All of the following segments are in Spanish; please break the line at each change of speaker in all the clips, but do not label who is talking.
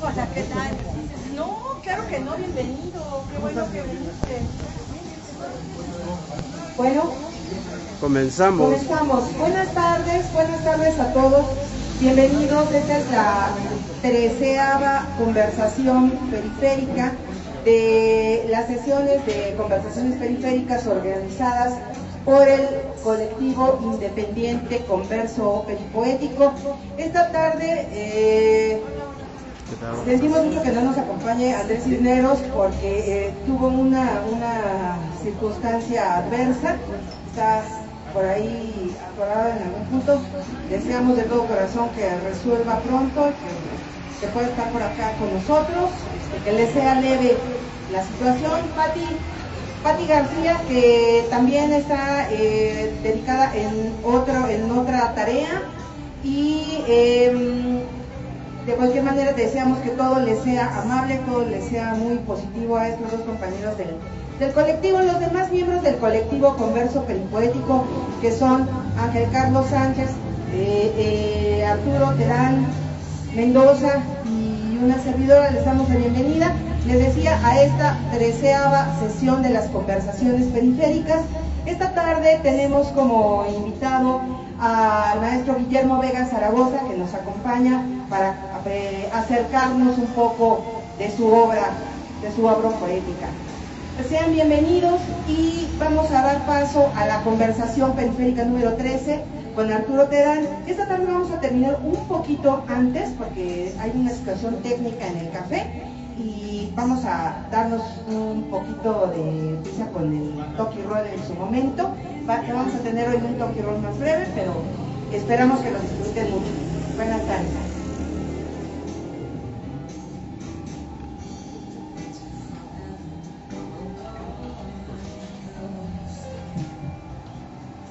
Hola, ¿qué tal? No, claro que no, bienvenido. Qué bueno que viniste. Bueno,
comenzamos.
Buenas tardes a todos. Bienvenidos. Esta es la 13ª conversación periférica de las sesiones de conversaciones periféricas organizadas por el colectivo independiente Converso Peripoético. Esta tarde sentimos mucho que no nos acompañe Andrés Cisneros porque tuvo una circunstancia adversa, está por ahí atorado en algún punto. Deseamos de todo corazón que resuelva pronto, que pueda estar por acá con nosotros, que le sea leve la situación. Pati García, que también está dedicada en otra tarea, y de cualquier manera deseamos que todo les sea amable, todo les sea muy positivo a estos dos compañeros del colectivo. Los demás miembros del colectivo Converso Peripoético, que son Ángel Carlos Sánchez, Arturo Terán Mendoza y una servidora, les damos la bienvenida. Les decía, a esta 13ª sesión de las conversaciones periféricas. Esta tarde tenemos como invitado al maestro Guillermo Vega Zaragoza, que nos acompaña para acercarnos un poco de su obra poética. Sean bienvenidos y vamos a dar paso a la conversación periférica número 13 con Arturo Terán. Esta tarde vamos a terminar un poquito antes porque hay una situación técnica en el café y vamos a darnos un poquito de prisa con el talkie roll en su momento. Vamos a tener hoy un talkie roll más breve, pero esperamos que lo disfruten mucho. Buenas tardes.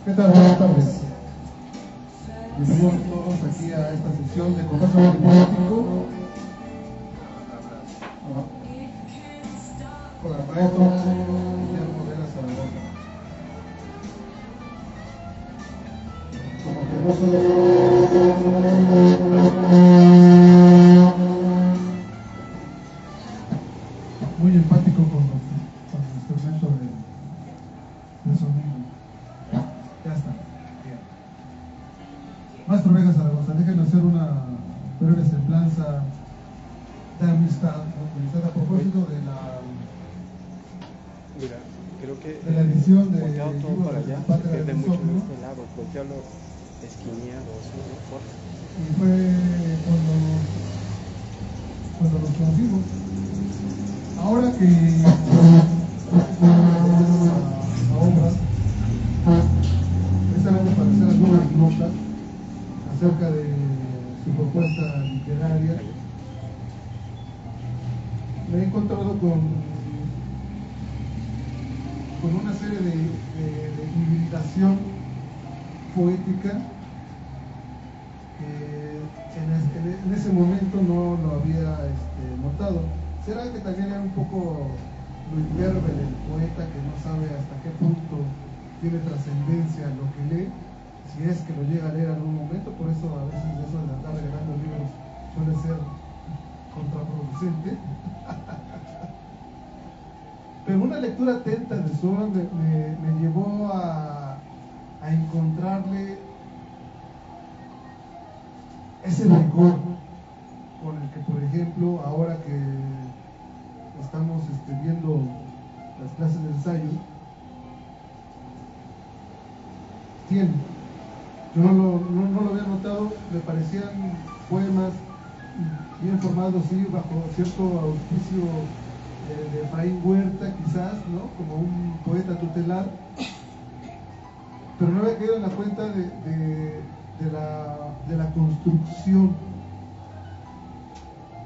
¿Qué tal? Buenas tardes. Bienvenidos todos aquí a esta sesión de Converso Peripoético con el maestro Guillermo Vega Zaragoza. Muy empático con el instrumento de sonido. Ya está. Bien. Maestro Vega Zaragoza, déjenme hacer una breve semblanza de amistad a propósito de la edición de
todo para allá, se pierde mucho en este lado, voltearlo esquineados, ¿no?
Y fue cuando los conocimos. Ahora que la obra, precisamente para hacer algunas notas acerca de su propuesta literaria, me he encontrado con una serie de hibridación poética que en ese momento no lo había notado. ¿Será que también era un poco lo imberbe del poeta, que no sabe hasta qué punto tiene trascendencia lo que lee, si es que lo llega a leer en algún momento? Por eso a veces eso de andar regalando libros suele ser contraproducente. Pero una lectura atenta de su obra me llevó a encontrarle ese rigor con el que, por ejemplo, ahora que estamos viendo las clases de ensayo, tiene. Yo no lo había notado, me parecían poemas bien formados, sí, bajo cierto auspicio de Efraín Huerta, quizás, ¿no? Como un poeta tutelar, pero no había caído en la cuenta de la construcción,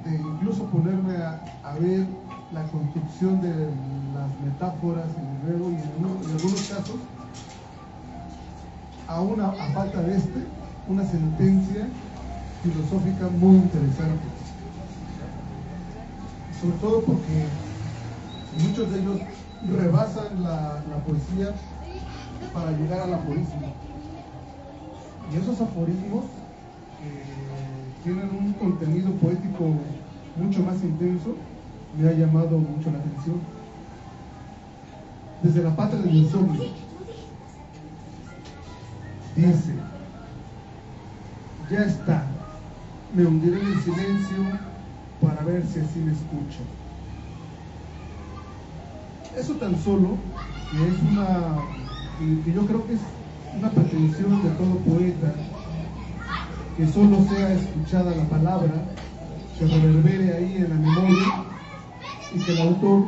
de incluso ponerme a ver la construcción de las metáforas y luego, y en algunos casos, aún a falta de una sentencia filosófica muy interesante, sobre todo porque muchos de ellos rebasan la poesía para llegar al aforismo, y esos aforismos tienen un contenido poético mucho más intenso, me ha llamado mucho la atención. Desde la patria del insomnio, dice: ya está, me hundiré en el silencio para ver si así me escucho. Eso tan solo, que es que yo creo que es una pretensión de todo poeta, que solo sea escuchada la palabra, que reverbere ahí en la memoria y que el autor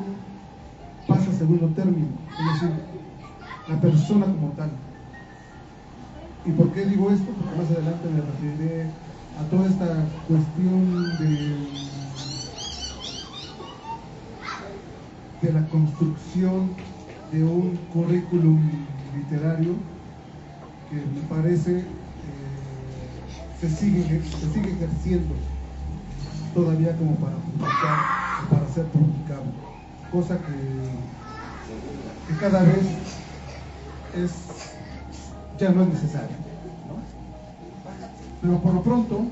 pasa a segundo término, es decir, la persona como tal. ¿Y por qué digo esto? Porque más adelante me referiré a toda esta cuestión de la construcción de un currículum literario que me parece se sigue ejerciendo todavía como para publicar o para ser publicado, cosa que cada vez ya no es necesaria, ¿no? Pero por lo pronto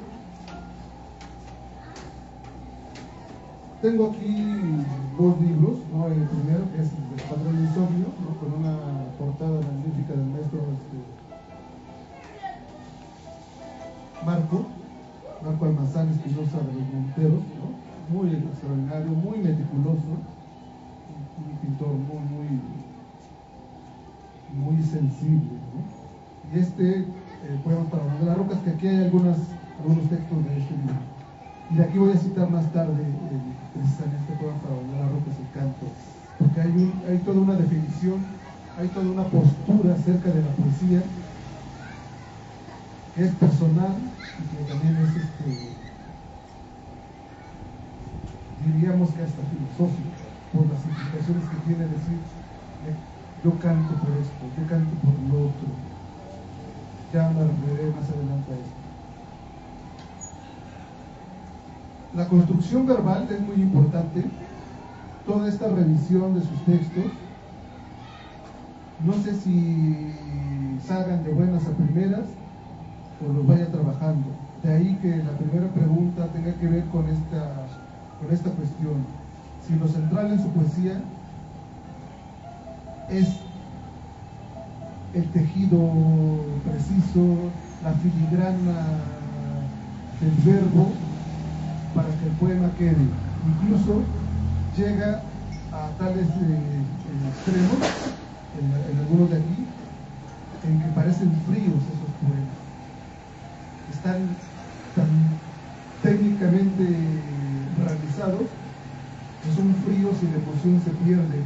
tengo aquí dos libros, ¿no? El primero, que es El Padre del Insomnio, ¿no? Con una portada magnífica del maestro Marco Almazán Espinosa de los Monteros, ¿no? Muy extraordinario, muy meticuloso, un pintor muy sensible, ¿no? Y Poemas para Volar las Rocas, que aquí hay algunos textos de este libro. Y de aquí voy a citar más tarde precisamente Poemas para Volar las Rocas, el canto, porque hay toda una definición, hay toda una postura acerca de la poesía que es personal y que también es, diríamos que hasta filosófica, por las implicaciones que tiene decir, yo canto por esto, yo canto por lo otro. Ya me referiré más adelante a esto. La construcción verbal es muy importante. Toda esta revisión de sus textos, no sé si salgan de buenas a primeras o los vaya trabajando. De ahí que la primera pregunta tenga que ver con esta cuestión. Si lo central en su poesía es el tejido preciso, la filigrana del verbo para que el poema quede. Incluso llega a tales extremos, en algunos de aquí, en que parecen fríos esos poemas. Están tan técnicamente realizados que son fríos y la emoción se pierde,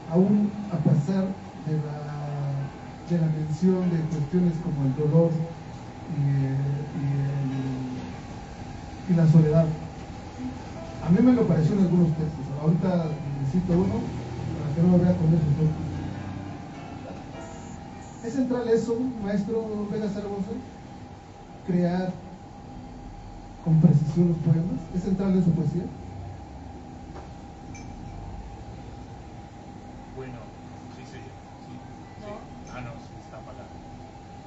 aún a pesar de la mención de cuestiones como el dolor y la soledad. A mí me lo pareció en algunos textos. Ahorita necesito uno para que no me vea con esos dos. ¿Es central eso, maestro Vega Zaragoza? Crear con precisión los poemas. ¿Es central en su poesía?
Bueno, sí. Ah, no, sí, está apagado.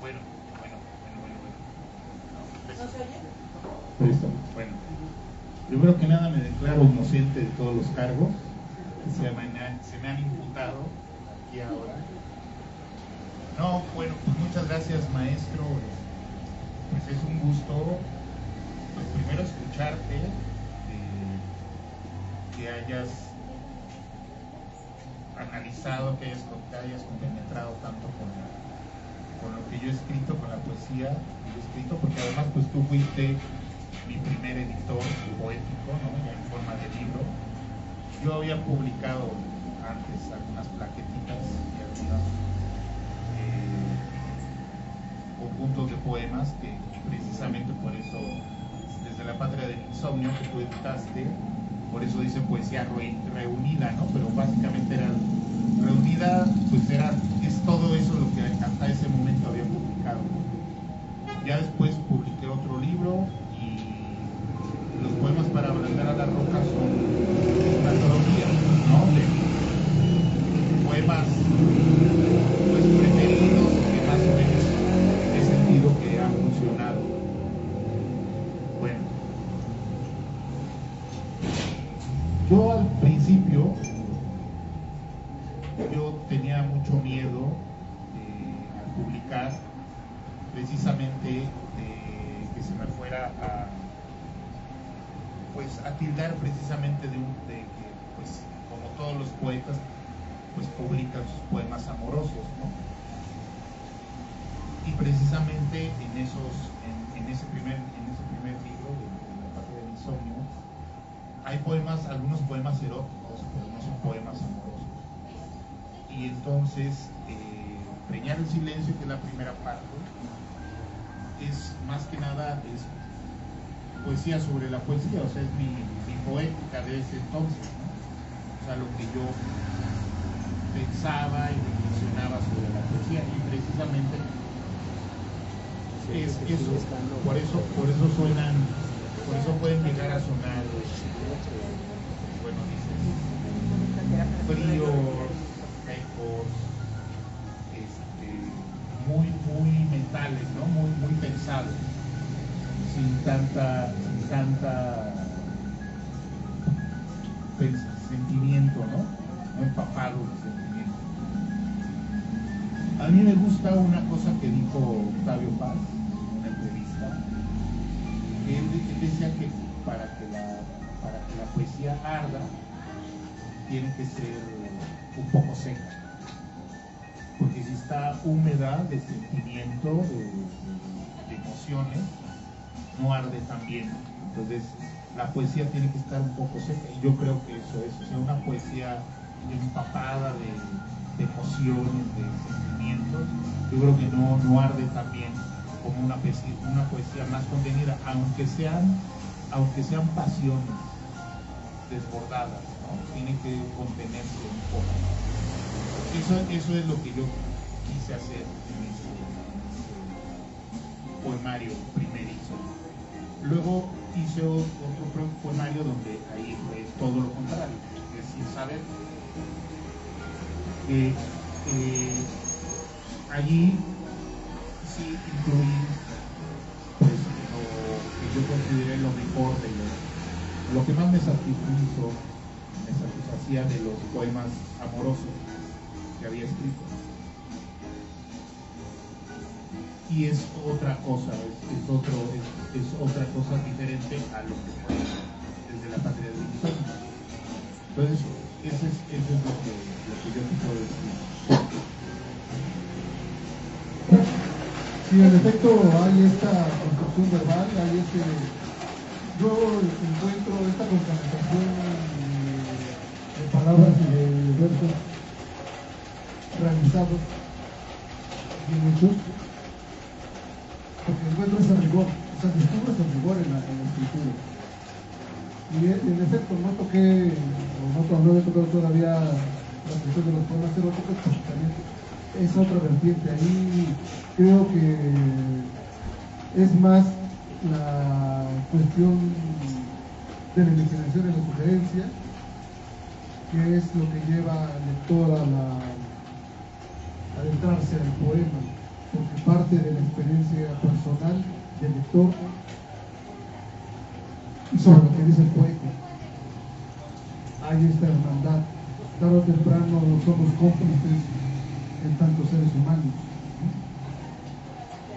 Bueno. No,
¿No se oye?
listo. Bueno, primero que nada me declaro inocente de todos los cargos que se me han imputado aquí ahora. No, bueno, pues muchas gracias, maestro. Pues es un gusto, pues primero escucharte, que hayas analizado, que hayas compenetrado tanto con lo que yo he escrito, con la poesía que yo he escrito, porque además pues tú fuiste mi primer editor poético, ¿no? Ya en forma de libro. Yo había publicado antes algunas plaquetitas y algunos conjuntos de poemas que precisamente por eso, desde La Patria del Insomnio, que tú editaste, por eso dice poesía reunida, ¿no? Pero básicamente era reunida, pues es todo eso lo que hasta ese momento había publicado. Ya después publiqué otro libro y los poemas para ablandar a la roca son una antología, ¿no? De poemas pues preferidos, que más o menos he sentido que han funcionado. Bueno, principio yo tenía mucho miedo al publicar, precisamente que se me fuera a tildar precisamente de que pues como todos los poetas pues publican sus poemas amorosos, ¿no? Y precisamente en ese primer libro de La Patria del Insomnio hay poemas, algunos poemas eróticos, pero no son poemas amorosos. Y entonces Preñar el Silencio, que es la primera parte, es más que nada es poesía sobre la poesía, o sea, es mi poética de ese entonces, ¿no? O sea, lo que yo pensaba y reflexionaba sobre la poesía, y precisamente es eso, por eso suenan, por eso pueden llegar a sonar, bueno, dices, fríos, secos, muy mentales, ¿no? Muy pensados, sin tanta sentimiento, ¿no? No empapado de sentimiento. A mí me gusta una cosa que dijo Octavio Paz en una entrevista. Él decía que para que la poesía arda tiene que ser un poco seca, porque si está húmeda de sentimiento, de emociones, no arde tan bien. Entonces la poesía tiene que estar un poco seca, y yo creo que eso es, o sea, una poesía empapada de emociones, de sentimientos, yo creo que no arde tan bien como una poesía más contenida, aunque sean pasiones desbordadas, ¿no? Tiene que contenerse un poco. Eso es lo que yo quise hacer en ese poemario primerizo. Luego hice otro poemario donde ahí fue todo lo contrario, es decir, saber que allí sí incluí pues lo que yo consideré lo mejor de lo que más me satisfacía de los poemas amorosos que había escrito. Y es otra cosa, es otra cosa diferente a lo que fue desde La Patria del Insomnio. Entonces, eso es lo que yo te puedo decir.
Sí, en efecto hay esta construcción verbal, yo encuentro esta concatenación de palabras y de versos realizados bien hechos, porque encuentro ese rigor, o sea, descubro ese rigor en la escritura. Y en efecto no he tocado todavía la cuestión de los poemas eróticos, porque también es otra vertiente. Ahí creo que es más la cuestión de la imaginación y la sugerencia, que es lo que lleva al lector a adentrarse al poema, porque parte de la experiencia personal del lector y sobre lo que dice el poeta. Hay esta hermandad, tarde o temprano somos cómplices en tantos seres humanos.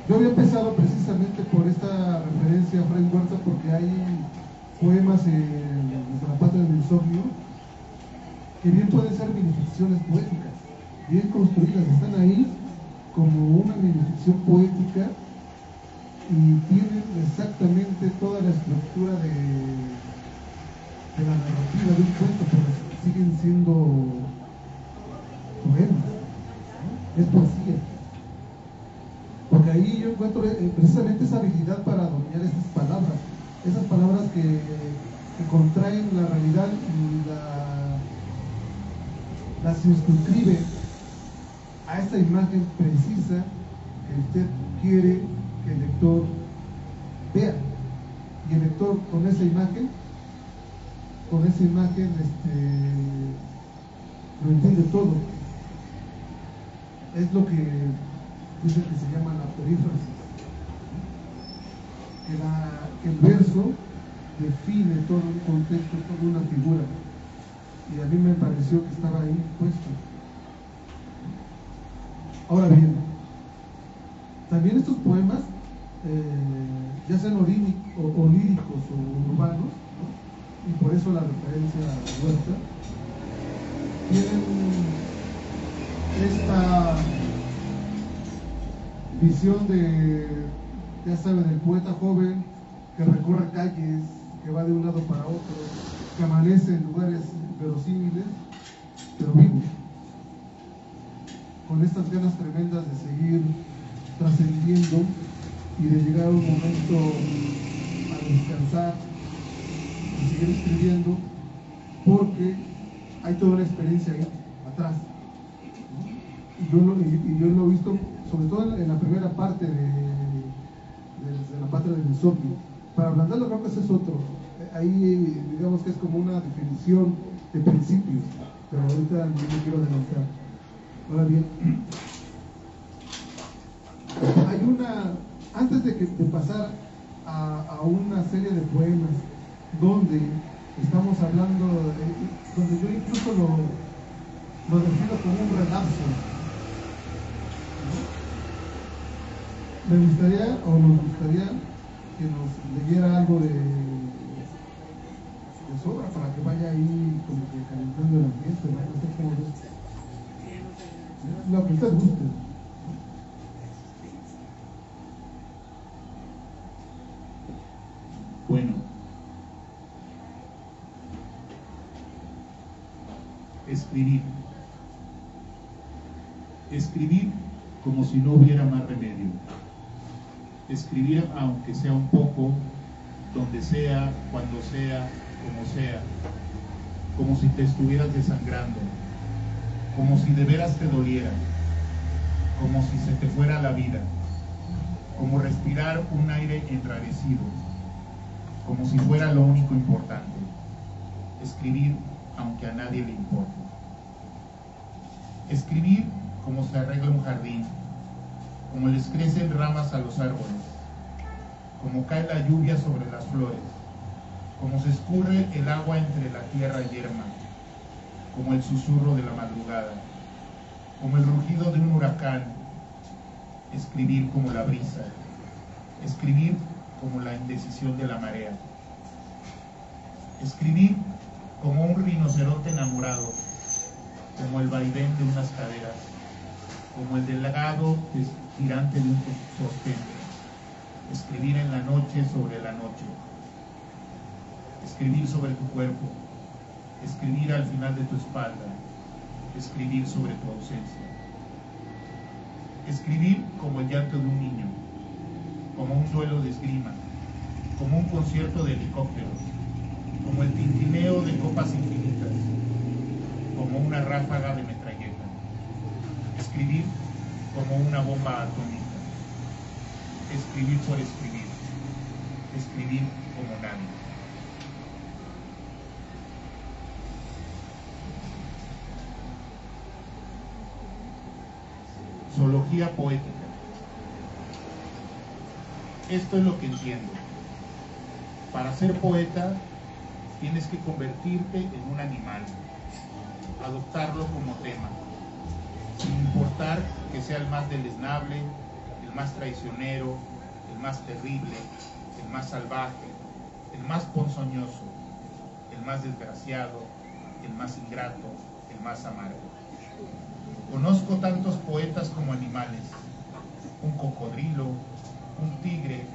Yo había empezado precisamente por esta referencia a Fray Huerta, porque hay poemas de La Patria del Insomnio que bien pueden ser minificciones poéticas, bien construidas, están ahí como una minificción poética y tienen exactamente toda la estructura de la narrativa de un cuento, pero siguen siendo poemas, ¿no? Es poesía. Porque ahí yo encuentro precisamente esa habilidad para dominar esas palabras que contraen la realidad y la circunscribe a esta imagen precisa que usted quiere que el lector vea, y el lector con esa imagen lo entiende todo. Es lo que dicen que se llama la perífrasis, que el verso define todo un contexto, toda una figura. y a mí me pareció que estaba ahí puesto. Ahora bien, también estos poemas, ya sean líricos o urbanos, ¿no? Y por eso la referencia a Huerta, tienen esta visión de, ya saben, del poeta joven que recorre calles, que va de un lado para otro, que amanece en lugares verosímiles, pero vivo, con estas ganas tremendas de seguir trascendiendo y de llegar a un momento a descansar y seguir escribiendo, porque hay toda una experiencia ahí atrás, ¿no? Y yo lo he visto sobre todo en la primera parte de la patria del insomnio. Para ablandar las rocas es otro, ahí digamos que es como una definición de principios, pero ahorita no me quiero adelantar. Ahora bien, hay una, antes de pasar a una serie de poemas donde estamos hablando, donde yo incluso lo defino como un relapso, ¿no? Me gustaría, o nos gustaría, que nos leyera algo de sobra para que vaya ahí como que calentando el ambiente, ¿no? No sé cómo ves. Lo que usted guste.
Bueno, escribir. Escribir como si no hubiera más remedio. Escribir aunque sea un poco, donde sea, cuando sea, como si te estuvieras desangrando, como si de veras te doliera, como si se te fuera la vida, como respirar un aire enrarecido, como si fuera lo único importante. Escribir aunque a nadie le importe. Escribir como se arregla un jardín, como les crecen ramas a los árboles, como cae la lluvia sobre las flores, como se escurre el agua entre la tierra yerma, como el susurro de la madrugada, como el rugido de un huracán. Escribir como la brisa, escribir como la indecisión de la marea, escribir como un rinoceronte enamorado, como el vaivén de unas caderas, como el delgado tirante de un sostén. Escribir en la noche sobre la noche, escribir sobre tu cuerpo, escribir al final de tu espalda, escribir sobre tu ausencia. Escribir como el llanto de un niño, como un duelo de esgrima, como un concierto de helicópteros, como el tintineo de copas infinitas, como una ráfaga de metralleta. Escribir como una bomba atómica. Escribir por escribir. Escribir como nadie. Zoología poética. Esto es lo que entiendo. Para ser poeta tienes que convertirte en un animal, adoptarlo como tema, sin importar que sea el más deleznable, el más traicionero, el más terrible, el más salvaje, el más ponzoñoso, el más desgraciado, el más ingrato, el más amargo. Conozco tantos poetas como animales, un cocodrilo, un tigre,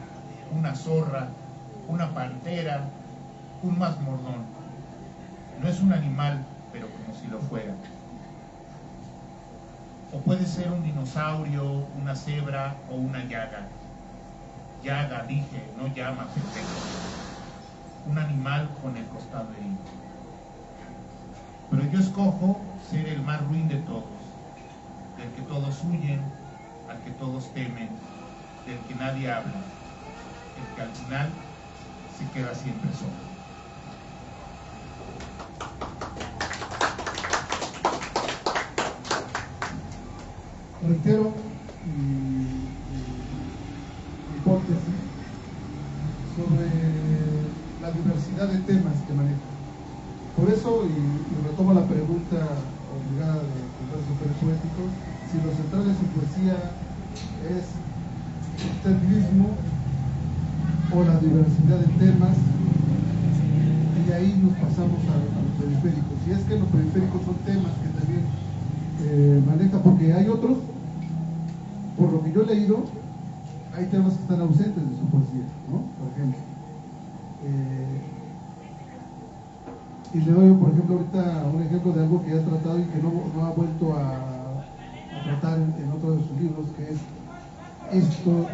una zorra, una pantera, un mazmorrón. No es un animal, pero como si lo fuera. O puede ser un dinosaurio, una cebra o una llaga. Llaga, dije, no llama, perfecto. Un animal con el costado herido. Pero yo escojo ser el más ruin de todos, del que todos huyen, al que todos temen, del que nadie habla, el que al final se queda siempre solo.
Reitero mi hipótesis sobre la diversidad de temas que maneja. Por eso, y retomo la pregunta obligada de Congreso Poético, si lo central de su poesía es usted mismo o la diversidad de temas, y de ahí nos pasamos a los periféricos. Y es que los periféricos son temas que también maneja, porque hay otros, por lo que yo he leído, hay temas que están ausentes de su poesía, ¿no? Por ejemplo. Y le doy, por ejemplo, ahorita un ejemplo de algo que ha tratado y que no ha vuelto a tratar en otro de sus libros, que es esto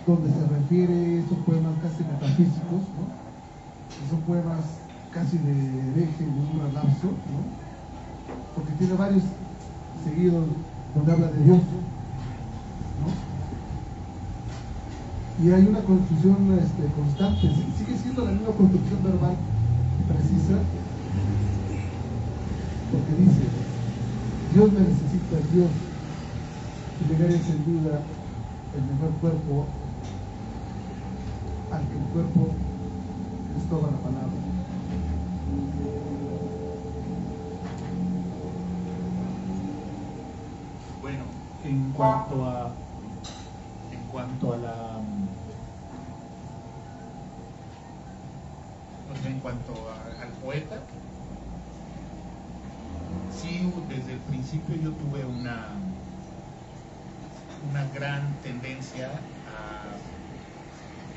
donde se refiere a estos poemas casi metafísicos, ¿no? Que son poemas casi de hereje, de un relapso, ¿no? Porque tiene varios seguidos donde habla de Dios, ¿no? Y hay una construcción constante, sigue siendo la misma construcción verbal precisa, porque dice: Dios me necesita, Dios, y negar es sin duda el mejor cuerpo, al que el cuerpo es toda la palabra.
Bueno, en cuanto al poeta, sí, desde el principio yo tuve una gran tendencia a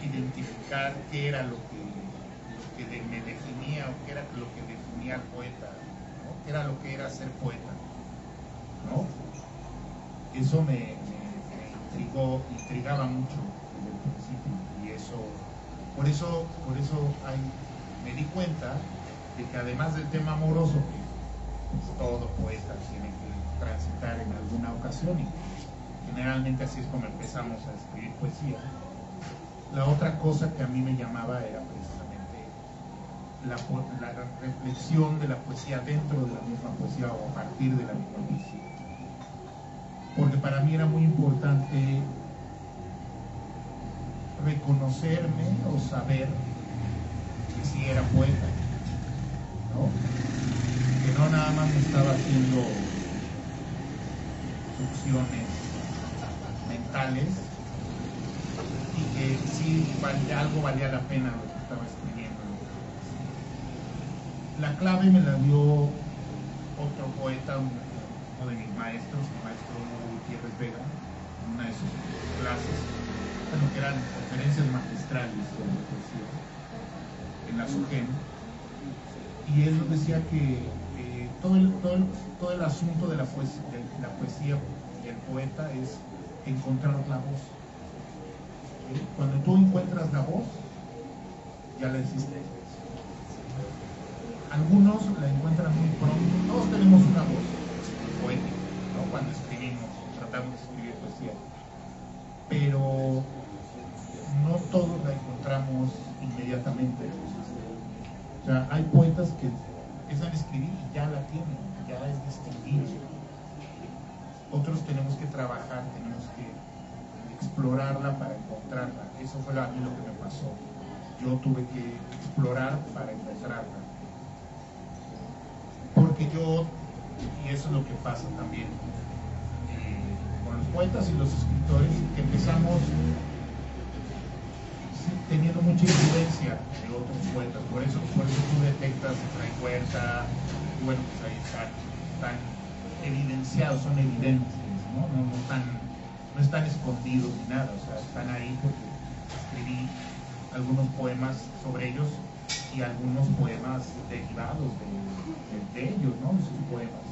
identificar qué era lo que me definía, o qué era lo que definía al poeta, ¿no? Qué era lo que era ser poeta, ¿no? Eso me intrigaba mucho desde el principio, y por eso me di cuenta de que además del tema amoroso, que pues, todo poeta tiene que transitar en alguna ocasión, y generalmente así es como empezamos a escribir poesía, la otra cosa que a mí me llamaba era precisamente la reflexión de la poesía dentro de la misma poesía, o a partir de la misma poesía. Porque para mí era muy importante reconocerme o saber que sí era poeta, ¿no? Que no nada más me estaba haciendo succiones mentales, y que sí algo valía la pena lo que estaba escribiendo. La clave me la dio otro poeta, uno de mis maestros, el maestro Gutiérrez Vega, en una de sus clases, bueno, que eran conferencias magistrales sobre poesía en la SUGEM, y él nos decía que todo el asunto de la poesía y el poeta es encontrar la voz. ¿Sí? Cuando tú encuentras la voz, ya la hiciste. Algunos la encuentran muy pronto. Todos tenemos una voz poética, ¿no? Cuando escribimos, tratamos de escribir poesía, pero no todos la encontramos inmediatamente. O sea, hay poetas que empiezan a escribir y ya la tienen, ya es distinguible. Otros tenemos que trabajar, tenemos que explorarla para encontrarla. Eso fue a mí lo que me pasó. Yo tuve que explorar para encontrarla. Porque y eso es lo que pasa también con los poetas y los escritores, que empezamos teniendo mucha influencia de otros poetas. Por eso tú detectas Fray Huerta, bueno, pues ahí están evidenciados, son evidencias, ¿no? No están escondidos ni nada, o sea, están ahí porque escribí algunos poemas sobre ellos y algunos poemas derivados de ellos, ¿no? Sus poemas.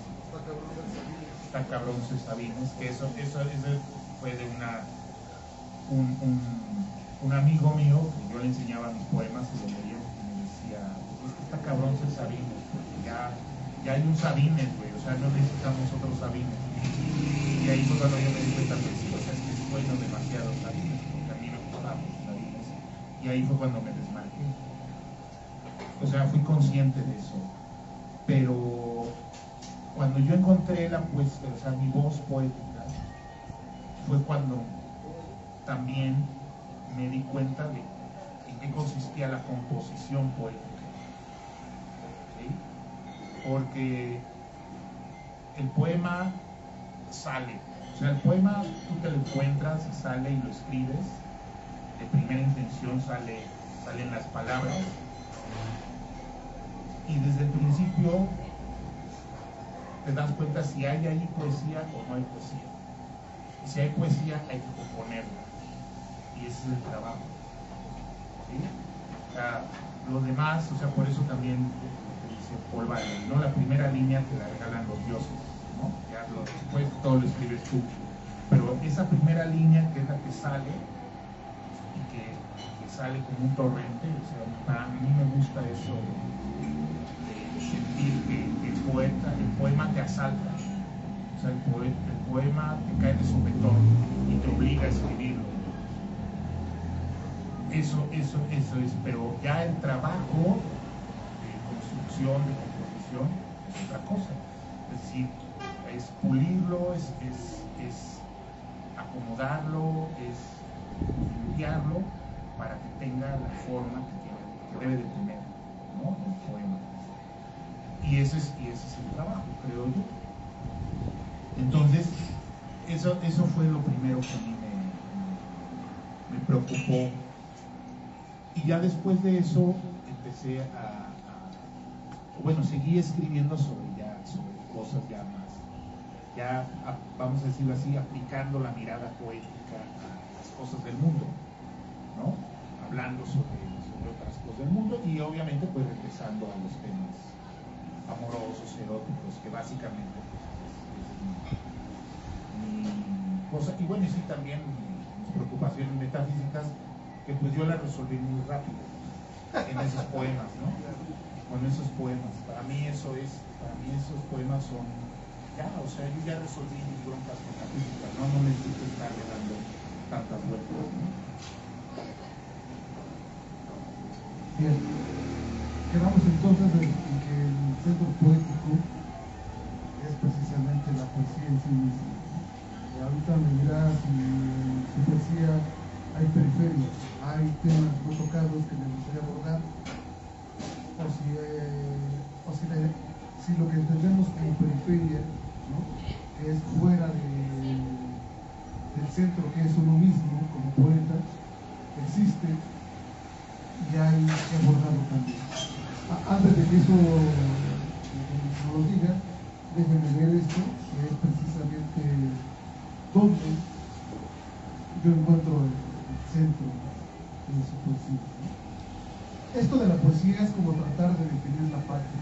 Está cabrón Sabines, que eso fue de un amigo mío, que yo le enseñaba mis poemas y lo leía y me decía: está cabrón Sabines, porque ya hay un Sabines, güey, o sea, no necesitamos otro Sabines. Y ahí fue cuando yo me di cuenta, pues sí, o sea, es que es bueno demasiado Sabines, porque a mí me gustaban los Sabines. Y ahí fue cuando me desmarqué. O sea, fui consciente de eso. Pero cuando yo encontré la poesía, o sea, mi voz poética, fue cuando también me di cuenta de en qué consistía la composición poética. ¿Sí? porque el poema sale, o sea, el poema tú te lo encuentras y sale y lo escribes, de primera intención salen las palabras, y desde el principio te das cuenta si hay ahí poesía o no hay poesía. Y si hay poesía hay que componerla, y ese es el trabajo, ¿sí? O sea, lo demás, o sea, por eso también dice Paul Valéry, ¿no? La primera línea te la regalan los dioses, ¿no? Ya después todo lo escribes tú, pero esa primera línea, que es la que sale y que sale como un torrente, o sea, a mí me gusta eso de sentir que el poema te asalta, o sea, el poema te cae de sopetón y te obliga a escribirlo. Eso es, pero ya el trabajo de construcción, de composición, es otra cosa. Es decir, es pulirlo, es acomodarlo, es limpiarlo para que tenga la forma que debe de tener, ¿no? El poema. Y ese es el trabajo, creo yo. Entonces, eso fue lo primero que a mí me preocupó. Y ya después de eso empecé seguí escribiendo sobre cosas ya más, vamos a decirlo así, aplicando la mirada poética a las cosas del mundo, ¿no? Hablando sobre otras cosas del mundo y obviamente pues regresando a los temas amorosos, eróticos, que básicamente pues, es mi cosa. Y bueno, y sí, también mis preocupaciones metafísicas, que pues yo las resolví muy rápido en esos poemas, ¿no? Con esos poemas. Para mí esos poemas son, ya, o sea, yo ya resolví mis broncas metafísicas, ¿no? No necesito estarle dando tantas vueltas, ¿no?
Bien, quedamos entonces en que el centro poético es precisamente la poesía en sí misma. Ahorita me dirás si en su poesía hay periferias, hay temas no tocados que me gustaría abordar, si lo que entendemos como periferia, ¿no? Que es fuera del centro que es uno mismo como poeta, existe y hay que abordarlo también. Antes de que eso nos lo diga, déjenme ver esto, que es precisamente donde yo encuentro el centro de su poesía. Esto de la poesía es como tratar de definir la patria.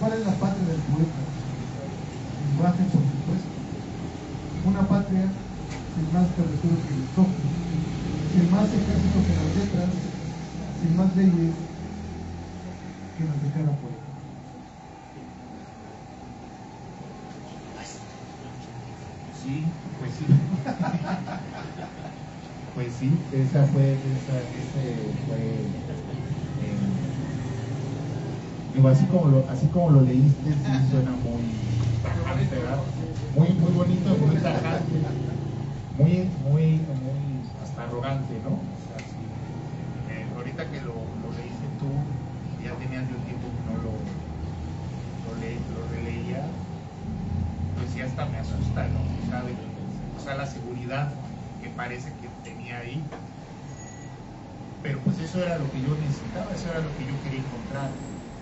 ¿Cuál es la patria del poeta? El lenguaje, por supuesto. Una patria sin más territorio que el toque, sin más ejército que las letras, sin más leyes que las de cada poeta.
Sí, pues sí. Pues sí, ese fue digo, así como lo leíste, sí suena muy bonito, muy tajante, muy hasta arrogante, ¿no? O sea, sí, ahorita que lo leíste tú, ya tenía yo tiempo que no lo releía, pues sí hasta me asusta, ¿no? ¿Sabe? O sea, la seguridad que parece que tenía ahí, pero pues eso era lo que yo necesitaba, eso era lo que yo quería encontrar,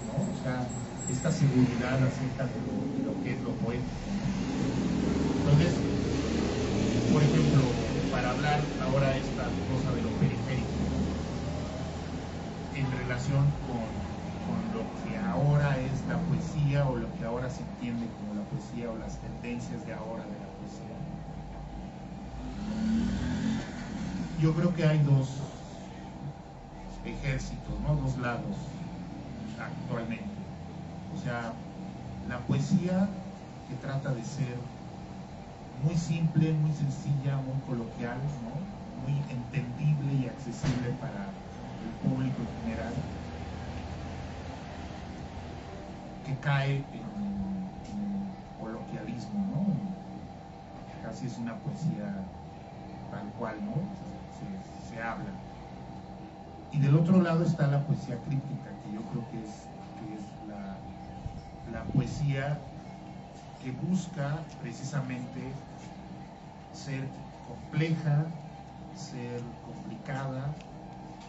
¿no? O sea, esta seguridad acerca de lo que es lo poético, ¿no? Entonces, por ejemplo, para hablar ahora esta cosa de lo periférico, ¿no? En relación con lo que ahora es la poesía o lo que ahora se entiende como la poesía o las tendencias de ahora de la poesía. Yo creo que hay dos ejércitos, ¿no? Dos lados actualmente. O sea, la poesía que trata de ser muy simple, muy sencilla, muy coloquial, ¿no? Muy entendible y accesible para el público en general, que cae en coloquialismo, ¿no? Casi es una poesía tal cual, ¿no? Se habla. Y del otro lado está la poesía críptica, que yo creo que es poesía que busca precisamente ser compleja, ser complicada,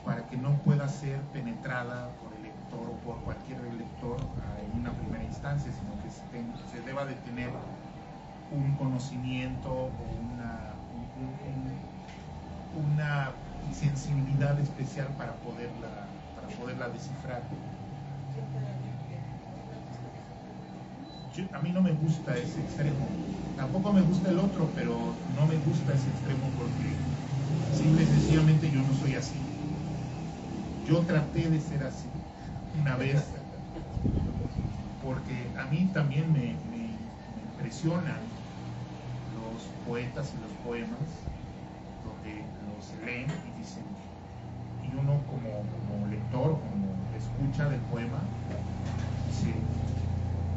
para que no pueda ser penetrada por el lector o por cualquier lector en una primera instancia, sino que se deba de tener un conocimiento o una sensibilidad especial para poderla descifrar. A mí no me gusta ese extremo, tampoco me gusta el otro, pero no me gusta ese extremo porque simple y sencillamente yo no soy así. Yo traté de ser así una vez, porque a mí también me impresionan los poetas y los poemas donde los leen y dicen, y uno como lector, como escucha del poema, dice,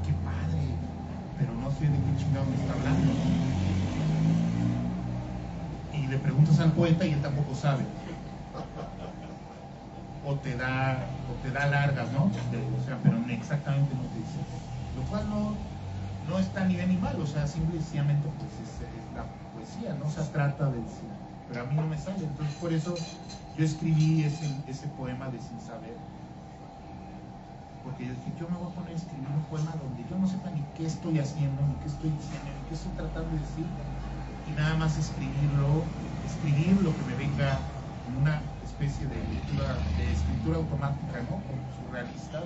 qué padre, pero no sé de qué chingado me está hablando. Y le preguntas al poeta y él tampoco sabe. O te da largas, ¿no? O sea, pero exactamente no te dice. Lo cual no está ni bien ni mal, o sea, simplemente pues es la poesía, ¿no? O sea, trata de decir, pero a mí no me sale. Entonces por eso yo escribí ese poema de Sin Saber, porque yo dije, yo me voy a poner a escribir un poema donde yo no sepa ni qué estoy haciendo, ni qué estoy diciendo, ni qué estoy tratando de decir, y nada más escribir lo que me venga en una especie de escritura automática, ¿no? Como surrealista,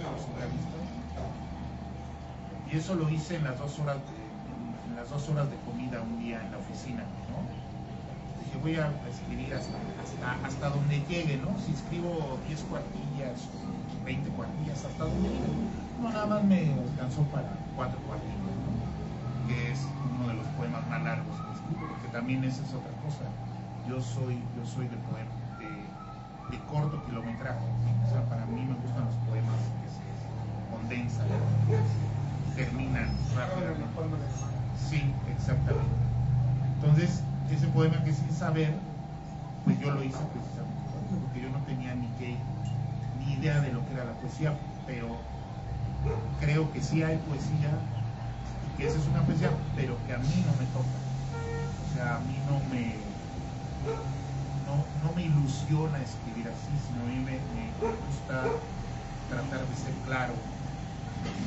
y eso lo hice en las 2 horas de comida un día en la oficina, ¿no? Dije, voy a escribir hasta donde llegue, ¿no? Si escribo 10 cuartillas, 20 cuartillas, hasta donde llegue. No, nada más me alcanzó para 4 cuartillas, ¿no? Que es uno de los poemas más largos que escribo, porque también esa es otra cosa. Yo soy de poema, de corto kilometraje. O sea, para mí me gustan los poemas que se condensan, que terminan rápidamente. Sí, exactamente. Entonces, ese poema que Sin Saber, pues yo lo hice precisamente por eso, porque yo no tenía ni idea de lo que era la poesía, pero creo que sí hay poesía, y que esa es una poesía, pero que a mí no me toca. O sea, a mí no me ilusiona escribir así, sino a mí me gusta tratar de ser claro,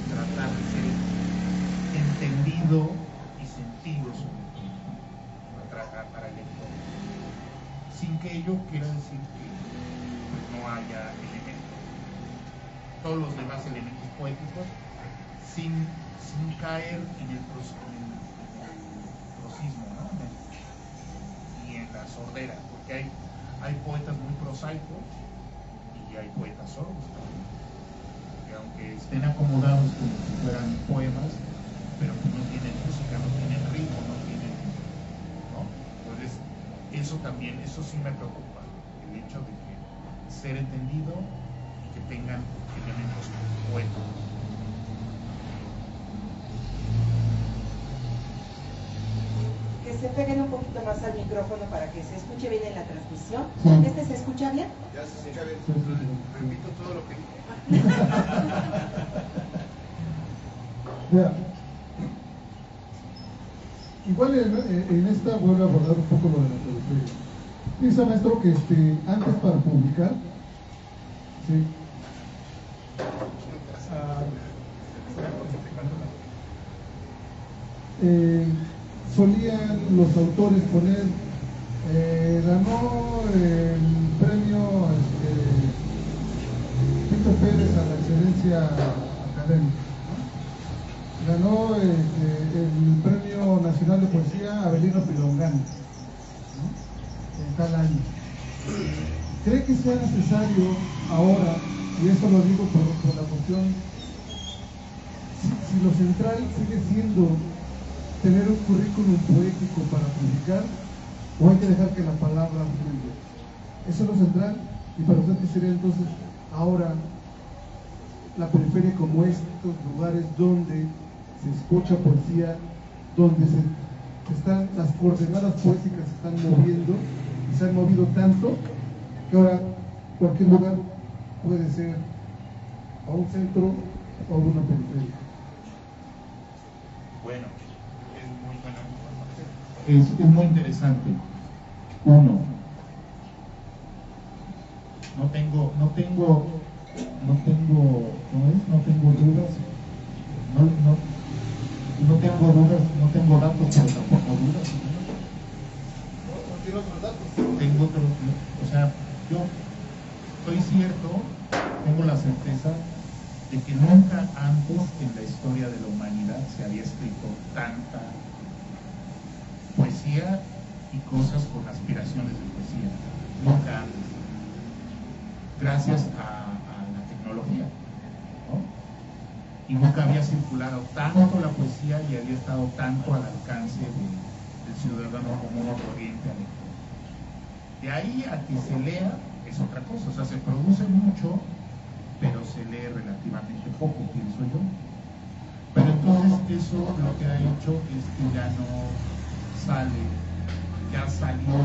tratar de ser entendido y sentido sobre todo, para el lector, sin que ello quiera decir que pues, no haya elementos, todos los demás elementos poéticos, sin caer en el prosismo, ¿no? Y en la sordera, porque hay poetas muy prosaicos y hay poetas sordos también, que aunque estén acomodados como si fueran poemas, pero que no tienen música, no tienen ritmo, no tienen, ¿no? Entonces eso sí me preocupa, el hecho de que ser entendido y que tengan elementos poéticos.
Que se peguen un poquito más al micrófono para que se escuche bien en la transmisión. ¿Este se escucha bien?
Ya se escucha bien. Repito todo lo que dije.
Mira, igual en esta vuelvo a abordar un poco lo de la periferia. Piensa, maestro, que antes para publicar, sí, solían los autores poner, ganó el premio Tito Pérez a la excelencia académica, ¿no? Ganó el premio nacional de poesía Avelino Pilongán, ¿no? En tal año. ¿Cree que sea necesario ahora, y esto lo digo por la cuestión, si lo central sigue siendo tener un currículum poético para publicar, o hay que dejar que la palabra fluya? Eso es lo central. Y para usted, ¿qué sería entonces ahora la periferia como estos lugares donde se escucha poesía, donde las coordenadas poéticas se están moviendo y se han movido tanto que ahora cualquier lugar puede ser o un centro o una periferia?
bueno, es muy interesante. Uno, no tengo dudas, no tengo datos, pero tampoco dudas.
¿Tiene otros datos?
Tengo otros, o sea, yo estoy cierto, tengo la certeza de que nunca antes en la historia de la humanidad se había escrito tanta poesía y cosas con aspiraciones de poesía. Nunca antes. Gracias a la tecnología, ¿no? Y nunca había circulado tanto la poesía y había estado tanto al alcance del ciudadano común o corriente. De ahí a que se lea es otra cosa, o sea, se produce mucho, pero se lee relativamente poco, pienso yo. Pero entonces eso lo que ha hecho es que ya no sale, ya salió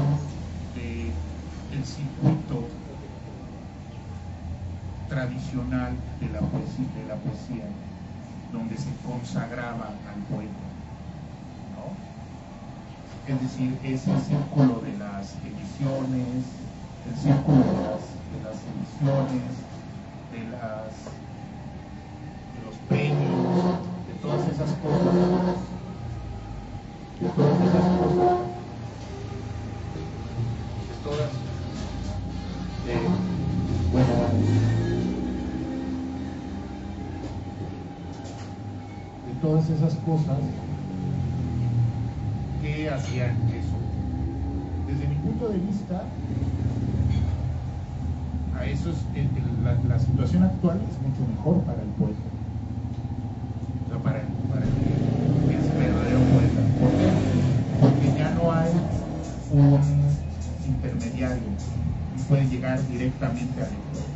del circuito tradicional de la poesía, donde se consagraba al poeta, ¿no? Es decir, es el círculo de las ediciones, el círculo de las ediciones, de los premios, de todas esas cosas, todas esas cosas que hacían eso. Desde mi punto de vista, a eso es, la situación actual es mucho mejor para el poeta, o sea, para el que es verdadero poeta. ¿Por qué? Porque ya no hay un intermediario y puede llegar directamente al lector.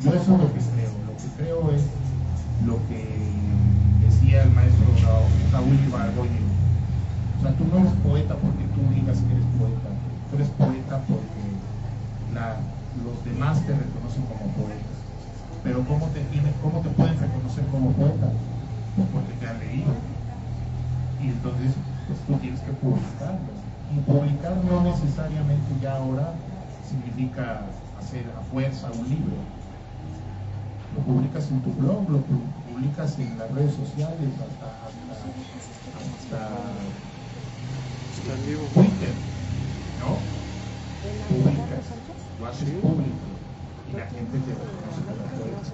Yo eso es lo que creo. Lo que creo es lo que decía el maestro Raúl Ibargüengoitia. O sea, tú no eres poeta porque tú digas que eres poeta, tú eres poeta porque los demás te reconocen como poeta. Pero ¿cómo te pueden reconocer como poeta? Pues porque te han leído. Y entonces, pues tú tienes que publicarlo. Y publicar no necesariamente ya ahora significa hacer a fuerza un libro. Lo publicas en tu blog, lo publicas en las redes sociales, hasta Twitter, ¿no? Publicas, lo haces público y la gente te reconoce como poeta.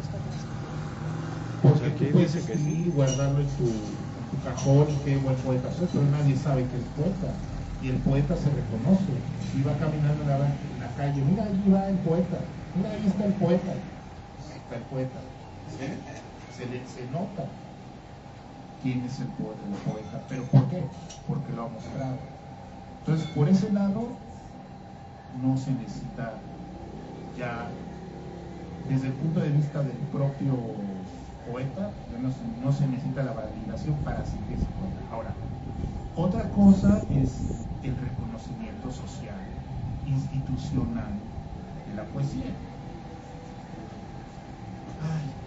Porque tú puedes escribir y guardarlo en tu cajón y qué buen poeta soy, pero nadie sabe que es poeta. Y el poeta se reconoce y va caminando en la calle, mira, ahí va el poeta, mira, ahí está el poeta. El poeta, se nota quién es el poeta, pero ¿por qué? Porque lo ha mostrado. Entonces, por ese lado, no se necesita ya, desde el punto de vista del propio poeta, no se necesita la validación para sentirse poeta. Ahora, otra cosa es el reconocimiento social, institucional de la poesía.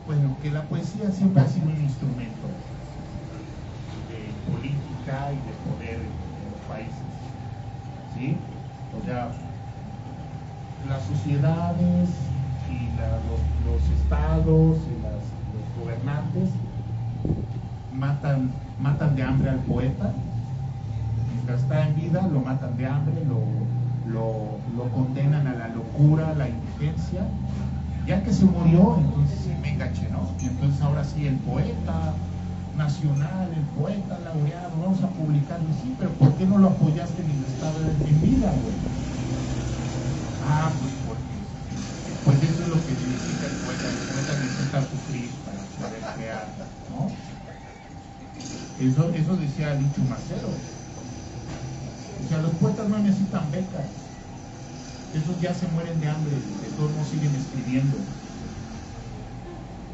Bueno, que la poesía siempre ha sido un instrumento de política y de poder en los países, ¿sí? O sea, las sociedades y los estados y los gobernantes matan de hambre al poeta. Mientras está en vida lo matan de hambre, lo condenan a la locura, a la indigencia. Ya que se murió, entonces sí me enganché, ¿no? Y entonces ahora sí, el poeta nacional, el poeta laureado, vamos a publicarlo. Sí, pero ¿por qué no lo apoyaste en el estado en vida, güey? Ah, pues porque, pues eso es lo que significa el poeta. El poeta necesita sufrir para poder crear, ¿no? Eso decía Lichu Macero. O sea, los poetas no necesitan becas. Esos ya se mueren de hambre, de todos modos siguen escribiendo.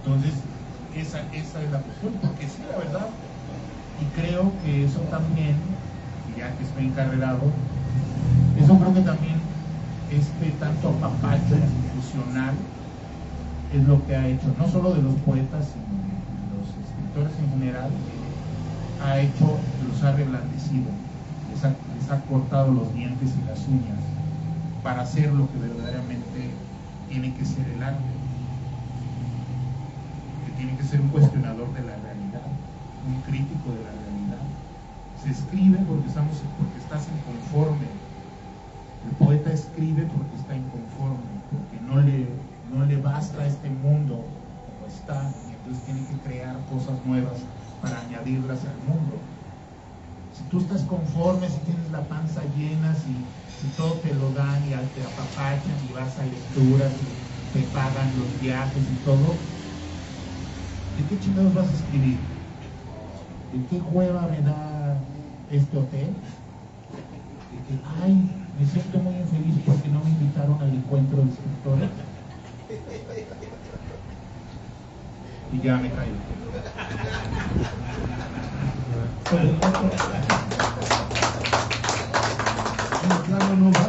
Entonces, esa es la cuestión, porque sí, la verdad, y creo que eso también, y ya que estoy encarrerado, eso creo que también tanto apapacho institucional es lo que ha hecho, no solo de los poetas, sino de los escritores en general, los ha reblandecido, les ha cortado los dientes y las uñas para hacer lo que verdaderamente tiene que ser el arte, que tiene que ser un cuestionador de la realidad, un crítico de la realidad. Se escribe porque estás inconforme. El poeta escribe porque está inconforme, porque no le basta este mundo como está, y entonces tiene que crear cosas nuevas para añadirlas al mundo. Si tú estás conforme, si tienes la panza llena, si todo te lo dan y te apapachan y vas a lecturas y te pagan los viajes y todo, ¿de qué chingados vas a escribir? ¿De qué hueva me da este hotel? De que, ay, me siento muy infeliz porque no me invitaron al encuentro de escritores. Y ya me caigo.
Claro, no vas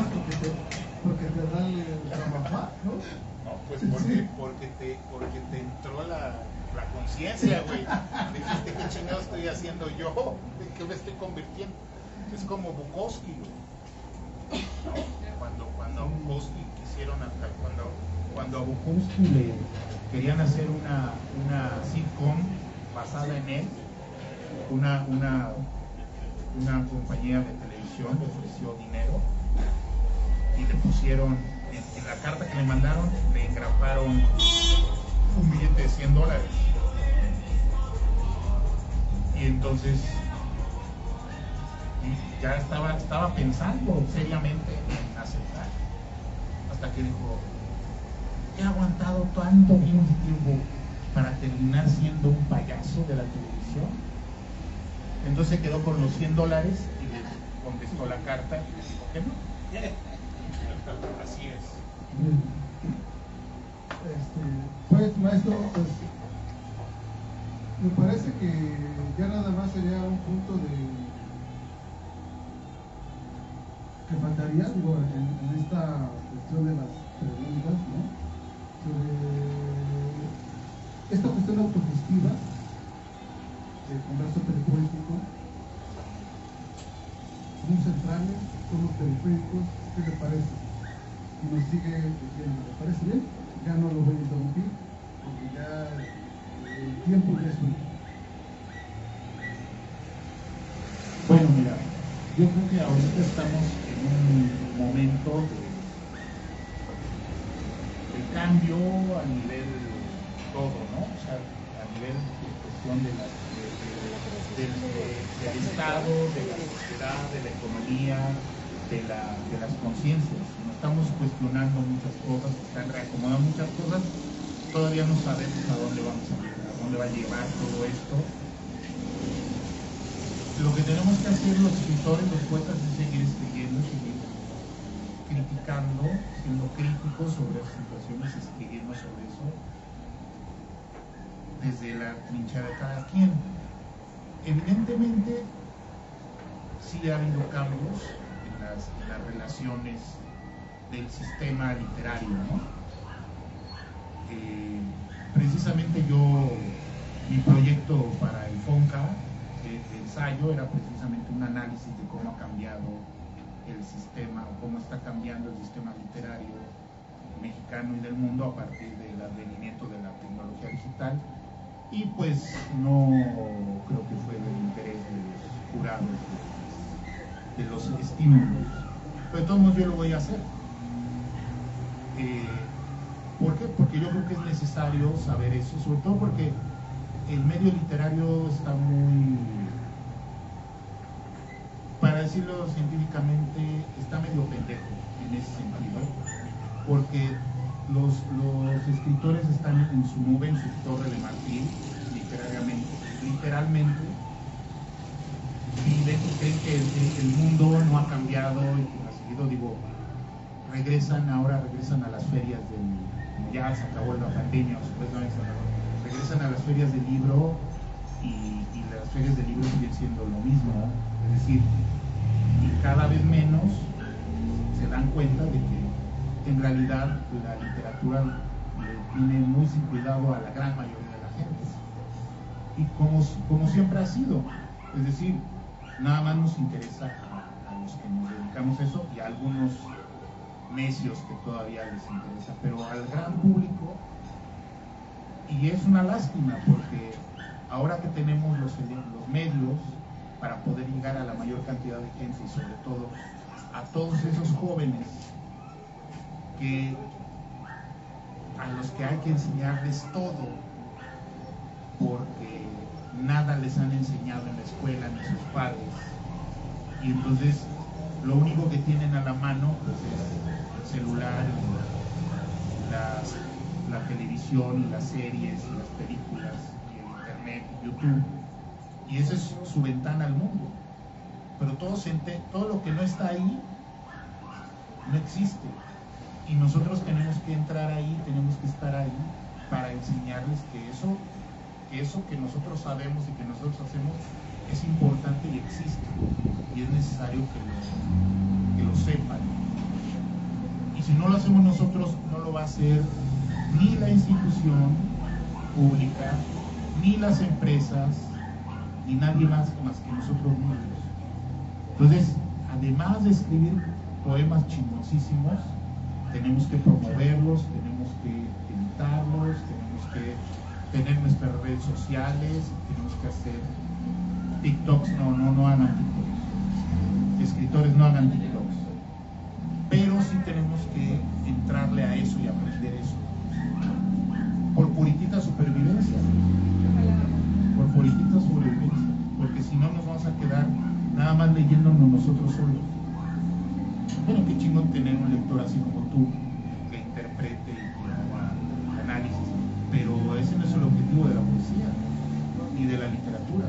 porque te dan el trabajo, ¿no?
No, pues porque te entró la conciencia, güey. Dijiste, ¿qué chingado estoy haciendo yo? ¿En qué me estoy convirtiendo? Es como Bukowski, güey. Cuando a Bukowski cuando a Bukowski le querían hacer una sitcom basada en él, una compañía de televisión le ofreció dinero y le pusieron en la carta que le mandaron, le engraparon un billete de $100. Y entonces ya estaba pensando seriamente en aceptar, hasta que dijo, he aguantado tanto tiempo para terminar siendo un payaso de la televisión. Entonces se quedó con los $100 y le contestó la carta y le dijo que no. Así es.
Pues maestro, pues, me parece que ya nada más sería un punto que faltaría, digo, en esta cuestión de las preguntas, ¿no? Sobre esta cuestión autogestiva del converso peripoético. ¿Somos centrales? ¿Somos periféricos? ¿Qué le parece? Y nos sigue diciendo, ¿le parece bien? Ya no lo voy a interrumpir, porque ya el tiempo ya es único.
Bueno, mira, yo creo que ahorita estamos en un momento de cambio a nivel todo, ¿no? O sea, a nivel de cuestión del Estado, de la sociedad, de la economía, de las conciencias. Nos estamos cuestionando muchas cosas, se están reacomodando muchas cosas, todavía no sabemos a dónde vamos a llegar, a dónde va a llevar todo esto. Lo que tenemos que hacer los escritores, los poetas, es seguir escribiendo, seguir criticando, siendo críticos sobre las situaciones, escribiendo sobre eso, desde la trinchera de cada quien. Evidentemente, sí ha habido cambios en las relaciones del sistema literario, ¿no? Precisamente mi proyecto para el FONCA, de ensayo, era precisamente un análisis de cómo ha cambiado el sistema, o cómo está cambiando el sistema literario mexicano y del mundo a partir del advenimiento de la tecnología digital. Y pues no creo que fue del interés de los jurados, de los estímulos. Pero de todos modos yo lo voy a hacer. ¿Por qué? Porque yo creo que es necesario saber eso, sobre todo porque el medio literario está muy, para decirlo científicamente, está medio pendejo en ese sentido, porque los escritores están en su nube, en su torre de marfil, literalmente viven y creen que el mundo no ha cambiado y que ha seguido, regresan a las ferias como ya se acabó la pandemia, o supuestamente regresan a las ferias del libro y las ferias del libro siguen siendo lo mismo, es decir, y cada vez menos se dan cuenta de que en realidad la literatura le tiene muy sin cuidado a la gran mayoría de la gente. Y como siempre ha sido, Es decir, nada más nos interesa a los que nos dedicamos a eso y a algunos necios que todavía les interesa, pero al gran público, y es una lástima porque ahora que tenemos los medios para poder llegar a la mayor cantidad de gente y sobre todo a todos esos jóvenes a los que hay que enseñarles todo, porque nada les han enseñado en la escuela ni sus padres, y entonces lo único que tienen a la mano pues es el celular, la televisión, las series, las películas, y el internet, YouTube, y esa es su ventana al mundo. Pero todo lo que no está ahí no existe, y nosotros tenemos que entrar ahí, tenemos que estar ahí para enseñarles que eso que nosotros sabemos y que nosotros hacemos es importante y existe, y es necesario que lo sepan. Y si no lo hacemos nosotros, no lo va a hacer ni la institución pública, ni las empresas, ni nadie más que nosotros mismos. Entonces, además de escribir poemas chingosísimos, tenemos que promoverlos, tenemos que editarlos, tenemos que tener nuestras redes sociales, tenemos que hacer TikToks. No hagan TikToks, escritores no hagan TikToks, pero sí tenemos que entrarle a eso y aprender eso por puritita supervivencia, porque si no nos vamos a quedar nada más leyéndonos nosotros solos. Bueno, qué chingón tener un lector así como tú, que interprete y que haga análisis, pero ese no es el objetivo de la poesía ni de la literatura.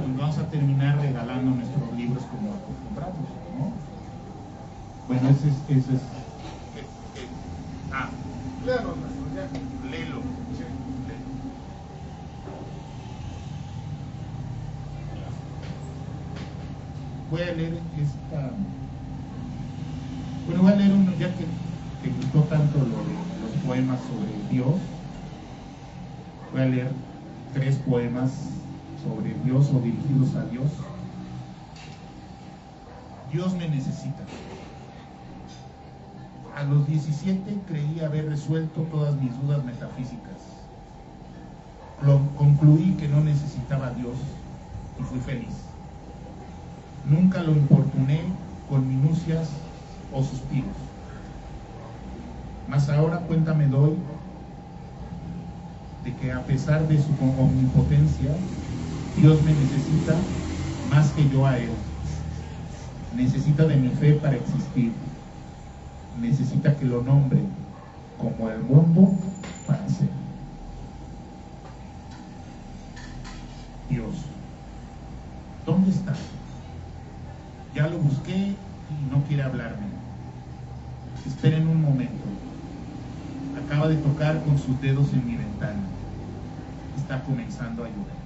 Nos vamos a terminar regalando nuestros libros como acostumbrados, ¿no? Bueno, ese es
Léalo.
léelo. Voy a leer voy a leer uno, ya que gustó tanto los poemas sobre Dios. Voy a leer 3 poemas sobre Dios o dirigidos a Dios. Dios me necesita. A los 17 creí haber resuelto todas mis dudas metafísicas. Concluí que no necesitaba a Dios y fui feliz. Nunca lo importuné con minucias o suspiros. Mas ahora cuenta me doy de que a pesar de su omnipotencia, Dios me necesita más que yo a Él. Necesita de mi fe para existir. Necesita que lo nombre como el mundo para ser. Dios, ¿dónde está? Ya lo busqué y no quiere hablarme. Esperen un momento. Acaba de tocar con sus dedos en mi ventana. Está comenzando a llover.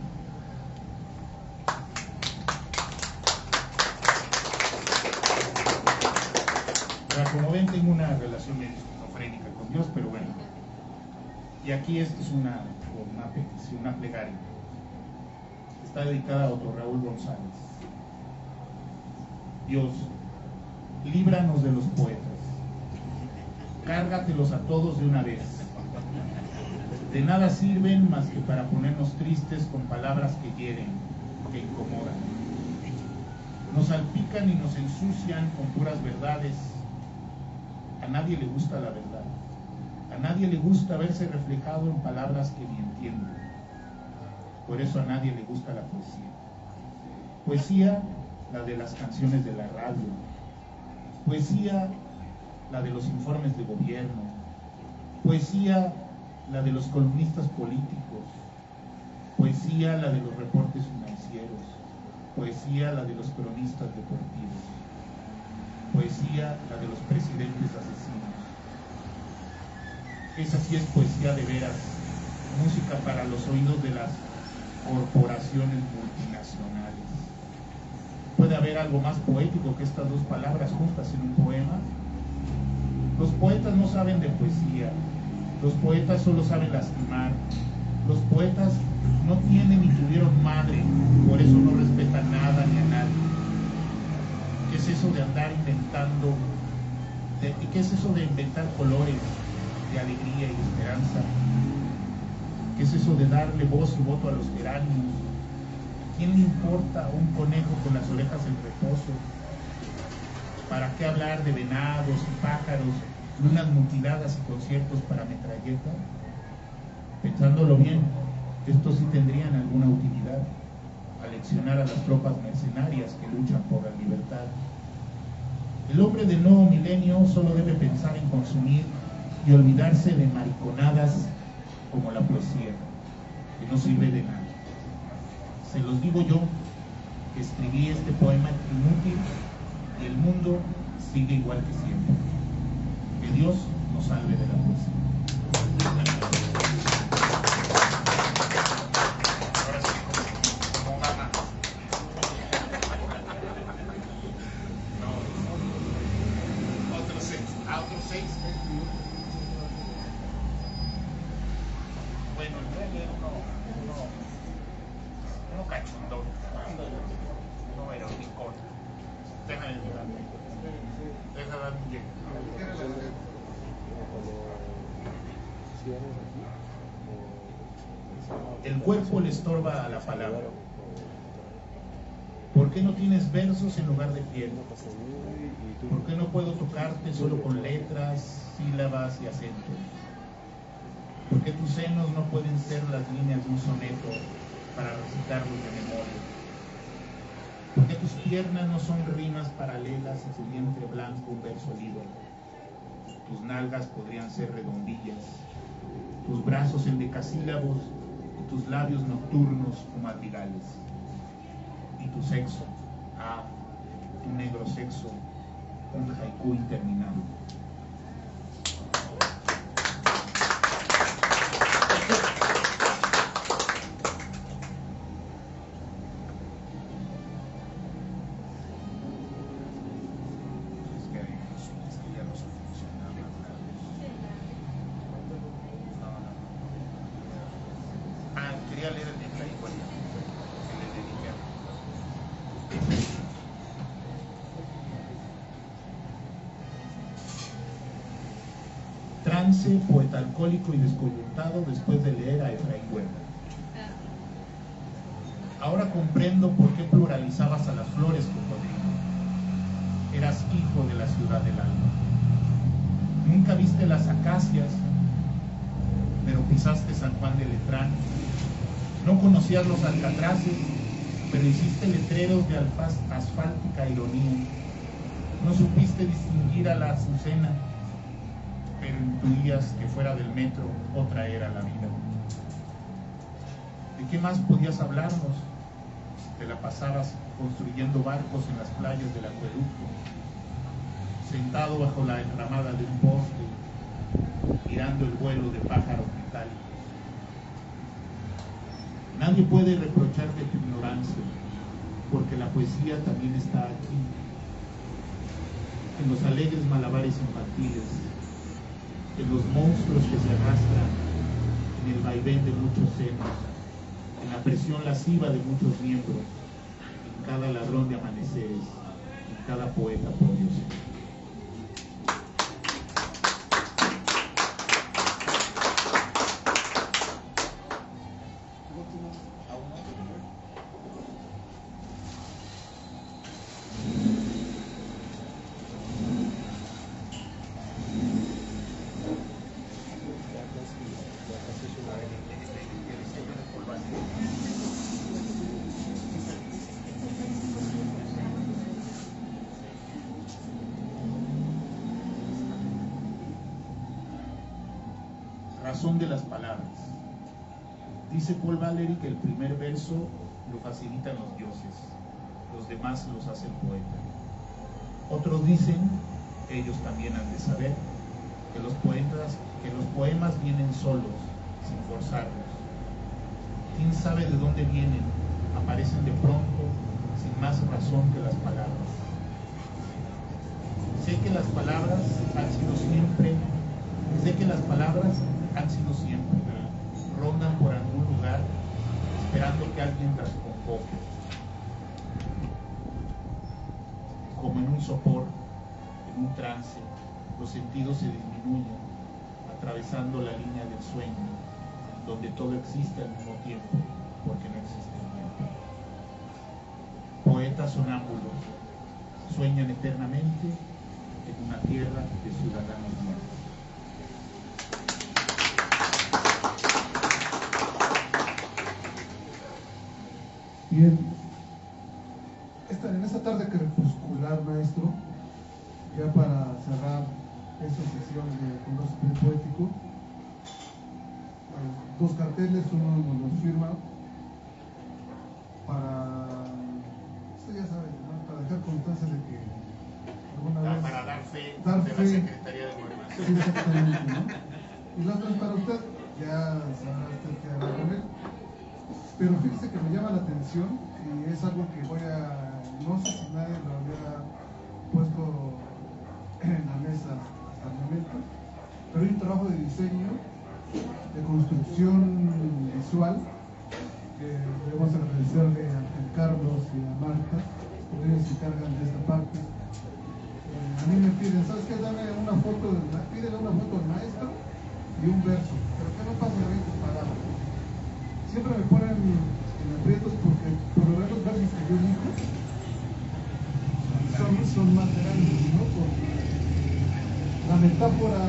Ahora, como ven, tengo una relación medio esquizofrénica con Dios, pero bueno. Y aquí esto es una petición, una plegaria. Está dedicada a otro Raúl González. Dios, líbranos de los poetas. Cárgatelos a todos de una vez. De nada sirven más que para ponernos tristes con palabras que hieren, que incomodan. Nos salpican y nos ensucian con puras verdades. A nadie le gusta la verdad. A nadie le gusta verse reflejado en palabras que ni entiende. Por eso a nadie le gusta la poesía. Poesía, la de las canciones de la radio. Poesía, la de los informes de gobierno. Poesía, la de los columnistas políticos. Poesía, la de los reportes financieros. Poesía, la de los cronistas deportivos. Poesía, la de los presidentes asesinos. Esa sí es poesía de veras, música para los oídos de las corporaciones multinacionales. ¿Puede haber algo más poético que estas 2 palabras juntas en un poema? Los poetas no saben de poesía, los poetas solo saben lastimar, los poetas no tienen ni tuvieron madre, por eso no respetan nada ni a nadie. ¿Qué es eso de andar inventando? ¿Qué es eso de inventar colores de alegría y esperanza? ¿Qué es eso de darle voz y voto a los geranios? ¿Quién le importa un conejo con las orejas en reposo? ¿Para qué hablar de venados y pájaros, lunas mutiladas y conciertos para metralleta? Pensándolo bien, estos sí tendrían alguna utilidad: aleccionar a las tropas mercenarias que luchan por la libertad. El hombre del nuevo milenio solo debe pensar en consumir y olvidarse de mariconadas como la poesía, que no sirve de nada. Se los digo yo, que escribí este poema inútil y el mundo sigue igual que siempre. Que Dios nos salve de la poesía. Ahora sí, como gana. No, otros 6. Otros 6. Bueno, voy a leer uno cachondón, uno eroticón. Déjame dar un llegue. El cuerpo le estorba a la palabra. ¿Por qué no tienes versos en lugar de piel? ¿Por qué no puedo tocarte solo con letras, sílabas y acentos? ¿Por qué tus senos no pueden ser las líneas de un soneto para recitarlos de memoria? ¿Por qué tus piernas no son rimas paralelas y tu vientre blanco un verso libre? Tus nalgas podrían ser redondillas, tus brazos endecasílabos y tus labios nocturnos o madrigales. Y tu sexo, tu negro sexo, un haiku interminable. Quería leer el libro ahí, bueno, que le dediqué a... Trance, poeta alcohólico y descoyuntado después de leer a Efraín Huerta. Ahora comprendo por qué pluralizabas a las flores, cocodrilo. Eras hijo de la ciudad del alma. Nunca viste las acacias, pero pisaste San Juan de Letrán. No conocías los alcatraces, pero hiciste letreros de asfáltica ironía. No supiste distinguir a la azucena, pero intuías que fuera del metro otra era la vida. ¿De qué más podías hablarnos? Te la pasabas construyendo barcos en las playas del acueducto, sentado bajo la enramada de un poste, mirando el vuelo de pájaros metálicos. Nadie puede reprocharte tu ignorancia, porque la poesía también está aquí, en los alegres malabares infantiles, en los monstruos que se arrastran, en el vaivén de muchos senos, en la presión lasciva de muchos miembros, en cada ladrón de amaneceres, en cada poeta por Dios. Razón de las palabras. Dice Paul Valéry que el primer verso lo facilitan los dioses, los demás los hace el poeta. Otros dicen, ellos también han de saber, que los poemas vienen solos, sin forzarlos. ¿Quién sabe de dónde vienen? Aparecen de pronto, sin más razón que las palabras. Sé que las palabras han sido siempre, rondan por algún lugar, esperando que alguien las convoque. Como en un sopor, en un trance, los sentidos se disminuyen, atravesando la línea del sueño, donde todo existe al mismo tiempo, porque no existe el tiempo. Poetas sonámbulos sueñan eternamente en una tierra de ciudadanos muertos.
Bien, en esta tarde crepuscular, maestro, ya para cerrar esta sesión de converso poético, dos carteles, uno nos los firma para, usted ya sabe, ¿no? Para dejar constancia de que alguna vez...
Para dar fe de la Secretaría de Gobernación.
Sí, exactamente, ¿no? Y la otra es para usted, ya sabrá usted qué hará con él. Pero fíjese que me llama la atención y es algo que voy a, no sé si nadie lo había puesto en la mesa hasta el momento, pero hay un trabajo de diseño, de construcción visual, que debemos agradecerle a Juan Carlos y a Marta, porque ellos se encargan de esta parte. A mí me piden, ¿sabes qué? Dame una foto, pídele una foto al maestro y un verso, pero que no pase de 20 palabras. Siempre me ponen en aprietos porque por lo menos los versos que yo digo son más grandes, ¿no? Porque la metáfora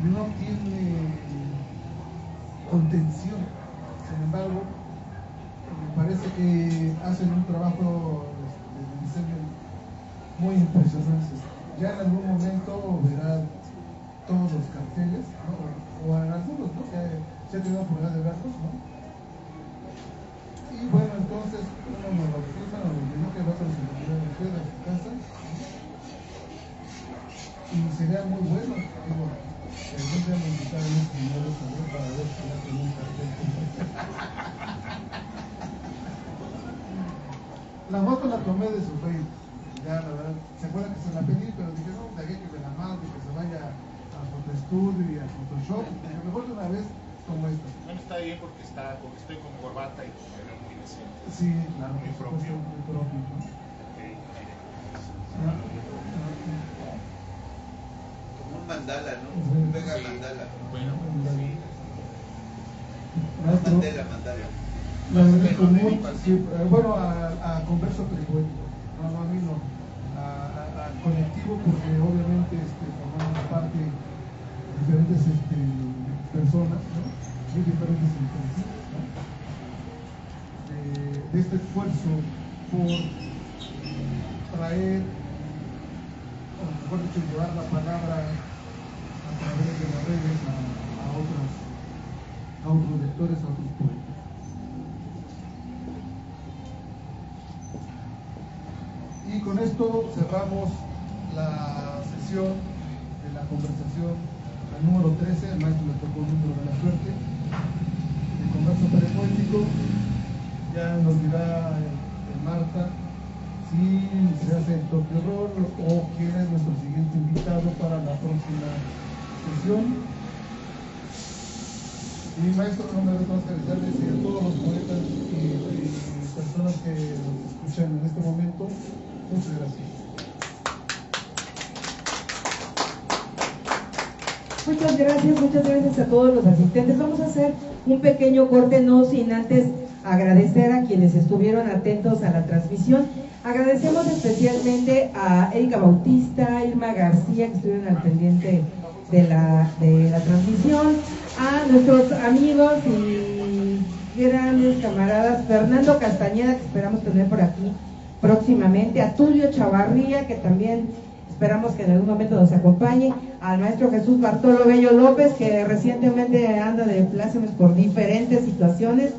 no tiene contención. Sin embargo, me parece que hacen un trabajo de diseño muy impresionante. Ya en algún momento verán todos los carteles, ¿no? O en algunos, ¿no? Se ha tenido la oportunidad de verlos, ¿no? Y bueno, entonces uno me lo firma, o lo que va a solicitar a usted a su casa, y sería muy bueno, digo, que no se me invitar a un señor también para ver si ya tiene un cartel. La foto la tomé de su Facebook, ya la verdad, se acuerda que se la pedí, pero dije, no, de aquí que me la mande, que se vaya a Fotostudio y a Photoshop, dije, mejor de una vez como esta.
Bueno, está bien porque estoy con corbata y me veo muy decente.
Sí, claro,
muy propio.
Muy propio, ¿no?
Okay.
Como un mandala, ¿no?
Sí.
Un mega
Sí.
mandala.
Bueno, sí.
Maestro,
Mandala.
la agradezco mucho, sí, bueno, a Converso Peripoético, no, a mí no, al colectivo, porque obviamente formamos parte de diferentes personas, ¿no? Muy diferentes intereses, ¿no? De este esfuerzo por traer, o mejor dicho, llevar la palabra a través de las redes a otros lectores, a otros poetas. Y con esto cerramos la sesión de la conversación, la número 13, el maestro le tocó el número de la suerte, de Converso Peripoético. Ya nos dirá Marta si se hace el toque rol o quién es nuestro siguiente invitado para la próxima sesión. Y maestro, no me resta más que agradecerles a todos los poetas y personas que nos escuchan en este momento. Muchas gracias.
Muchas gracias a todos los asistentes. Vamos a hacer un pequeño corte, no sin antes agradecer a quienes estuvieron atentos a la transmisión. Agradecemos especialmente a Erika Bautista, Irma García, que estuvieron al pendiente de la transmisión, a nuestros amigos y grandes camaradas, Fernando Castañeda, que esperamos tener por aquí próximamente, a Tulio Chavarría, que también esperamos que en algún momento nos acompañe, al maestro Jesús Bartolo Bello López, que recientemente anda de plácemes por diferentes situaciones.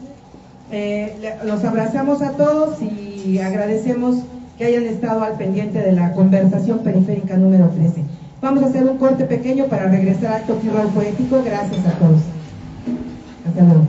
Los abrazamos a todos y agradecemos que hayan estado al pendiente de la conversación periférica número 13. Vamos a hacer un corte pequeño para regresar al toque rol poético. Gracias a todos. Hasta luego.